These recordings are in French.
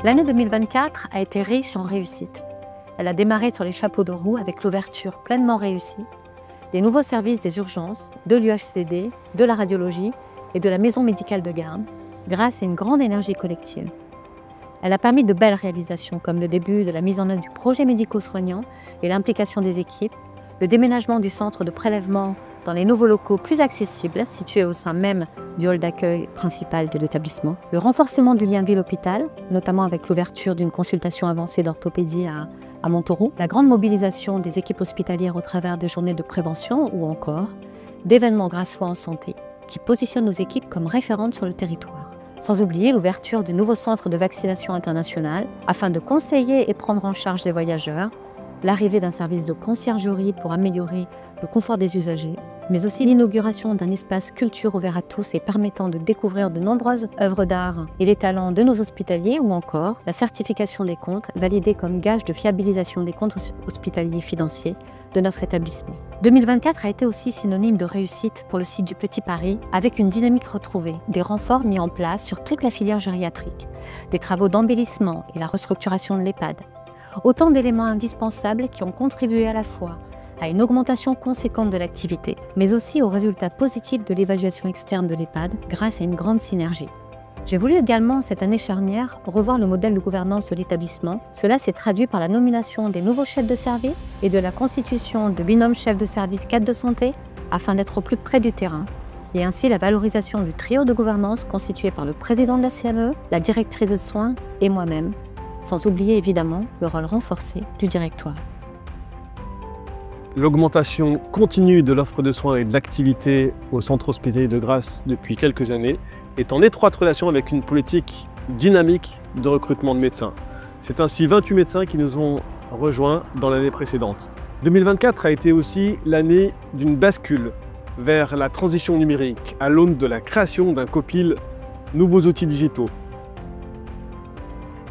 L'année 2024 a été riche en réussite. Elle a démarré sur les chapeaux de roue avec l'ouverture pleinement réussie des nouveaux services des urgences, de l'UHCD, de la radiologie et de la maison médicale de garde, grâce à une grande énergie collective. Elle a permis de belles réalisations comme le début de la mise en œuvre du projet médico-soignant et l'implication des équipes, le déménagement du centre de prélèvement dans les nouveaux locaux plus accessibles situés au sein même du hall d'accueil principal de l'établissement, le renforcement du lien ville-hôpital, notamment avec l'ouverture d'une consultation avancée d'orthopédie à Montauroux, la grande mobilisation des équipes hospitalières au travers de journées de prévention ou encore d'événements grassois en santé qui positionnent nos équipes comme référentes sur le territoire. Sans oublier l'ouverture du nouveau centre de vaccination international afin de conseiller et prendre en charge les voyageurs, l'arrivée d'un service de conciergerie pour améliorer le confort des usagers, mais aussi l'inauguration d'un espace culture ouvert à tous et permettant de découvrir de nombreuses œuvres d'art et les talents de nos hospitaliers ou encore la certification des comptes validée comme gage de fiabilisation des comptes hospitaliers financiers de notre établissement. 2024 a été aussi synonyme de réussite pour le site du Petit Paris avec une dynamique retrouvée, des renforts mis en place sur toute la filière gériatrique, des travaux d'embellissement et la restructuration de l'EHPAD. Autant d'éléments indispensables qui ont contribué à la fois à une augmentation conséquente de l'activité, mais aussi aux résultats positifs de l'évaluation externe de l'EHPAD grâce à une grande synergie. J'ai voulu également, cette année charnière, revoir le modèle de gouvernance de l'établissement. Cela s'est traduit par la nomination des nouveaux chefs de service et de la constitution de binômes chefs de service cadres de santé afin d'être au plus près du terrain, et ainsi la valorisation du trio de gouvernance constitué par le président de la CME, la directrice de soins et moi-même, sans oublier évidemment le rôle renforcé du directoire. L'augmentation continue de l'offre de soins et de l'activité au centre hospitalier de Grasse depuis quelques années est en étroite relation avec une politique dynamique de recrutement de médecins. C'est ainsi 28 médecins qui nous ont rejoints dans l'année précédente. 2024 a été aussi l'année d'une bascule vers la transition numérique à l'aune de la création d'un copil nouveaux outils digitaux.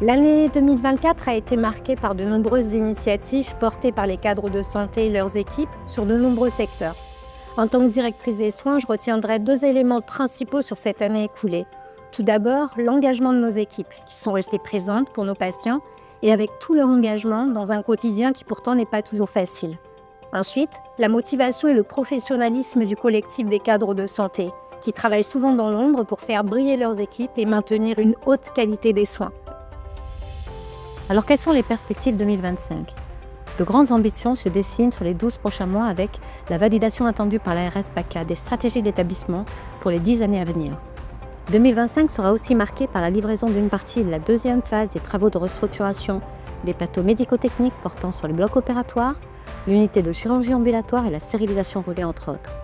L'année 2024 a été marquée par de nombreuses initiatives portées par les cadres de santé et leurs équipes sur de nombreux secteurs. En tant que directrice des soins, je retiendrai deux éléments principaux sur cette année écoulée. Tout d'abord, l'engagement de nos équipes, qui sont restées présentes pour nos patients et avec tout leur engagement dans un quotidien qui pourtant n'est pas toujours facile. Ensuite, la motivation et le professionnalisme du collectif des cadres de santé, qui travaillent souvent dans l'ombre pour faire briller leurs équipes et maintenir une haute qualité des soins. Alors quelles sont les perspectives 2025 ? De grandes ambitions se dessinent sur les 12 prochains mois avec la validation attendue par l'ARS PACA des stratégies d'établissement pour les 10 années à venir. 2025 sera aussi marqué par la livraison d'une partie de la deuxième phase des travaux de restructuration des plateaux médico-techniques portant sur les blocs opératoires, l'unité de chirurgie ambulatoire et la stérilisation relais entre autres.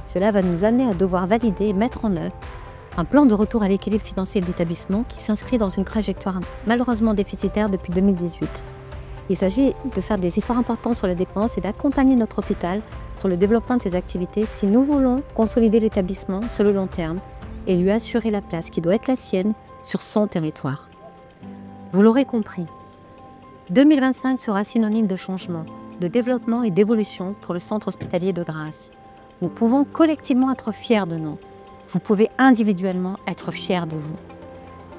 Cela va nous amener à devoir valider et mettre en œuvre un plan de retour à l'équilibre financier de l'établissement qui s'inscrit dans une trajectoire malheureusement déficitaire depuis 2018. Il s'agit de faire des efforts importants sur les dépenses et d'accompagner notre hôpital sur le développement de ses activités si nous voulons consolider l'établissement sur le long terme et lui assurer la place qui doit être la sienne sur son territoire. Vous l'aurez compris, 2025 sera synonyme de changement, de développement et d'évolution pour le centre hospitalier de Grasse. Nous pouvons collectivement être fiers de nous. Vous pouvez individuellement être fiers de vous.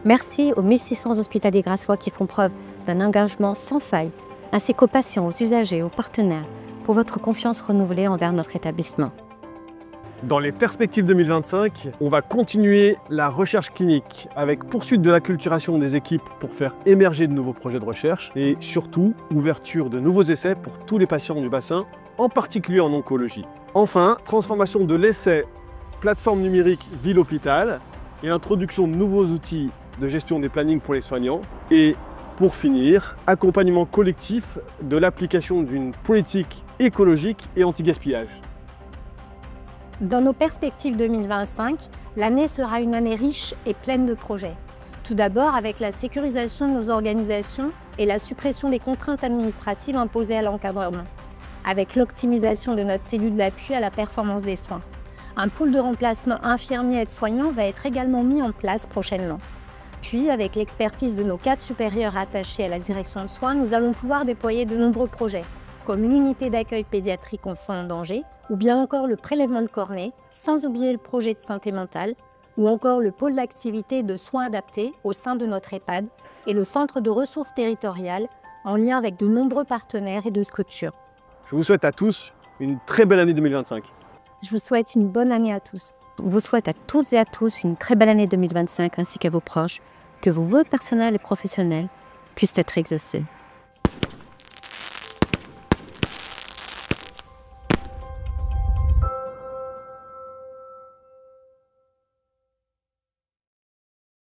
Merci aux 1600 hospitaliers grassois qui font preuve d'un engagement sans faille, ainsi qu'aux patients, aux usagers, aux partenaires, pour votre confiance renouvelée envers notre établissement. Dans les perspectives 2025, on va continuer la recherche clinique avec poursuite de l'acculturation des équipes pour faire émerger de nouveaux projets de recherche et surtout ouverture de nouveaux essais pour tous les patients du bassin, en particulier en oncologie. Enfin, transformation de l'essai plateforme numérique ville-hôpital et introduction de nouveaux outils de gestion des plannings pour les soignants. Et pour finir, accompagnement collectif de l'application d'une politique écologique et anti-gaspillage. Dans nos perspectives 2025, l'année sera une année riche et pleine de projets. Tout d'abord avec la sécurisation de nos organisations et la suppression des contraintes administratives imposées à l'encadrement, avec l'optimisation de notre cellule d'appui à la performance des soins. Un pool de remplacement infirmiers et aides-soignants va être également mis en place prochainement. Puis, avec l'expertise de nos cadres supérieurs attachés à la direction de soins, nous allons pouvoir déployer de nombreux projets, comme l'unité d'accueil pédiatrique enfants en danger, ou bien encore le prélèvement de cornée, sans oublier le projet de santé mentale, ou encore le pôle d'activité de soins adaptés au sein de notre EHPAD et le centre de ressources territoriales en lien avec de nombreux partenaires et de structures. Je vous souhaite à tous une très belle année 2025. Je vous souhaite une bonne année à tous. Je vous souhaite à toutes et à tous une très belle année 2025 ainsi qu'à vos proches, que vos vœux personnels et professionnels puissent être exaucés.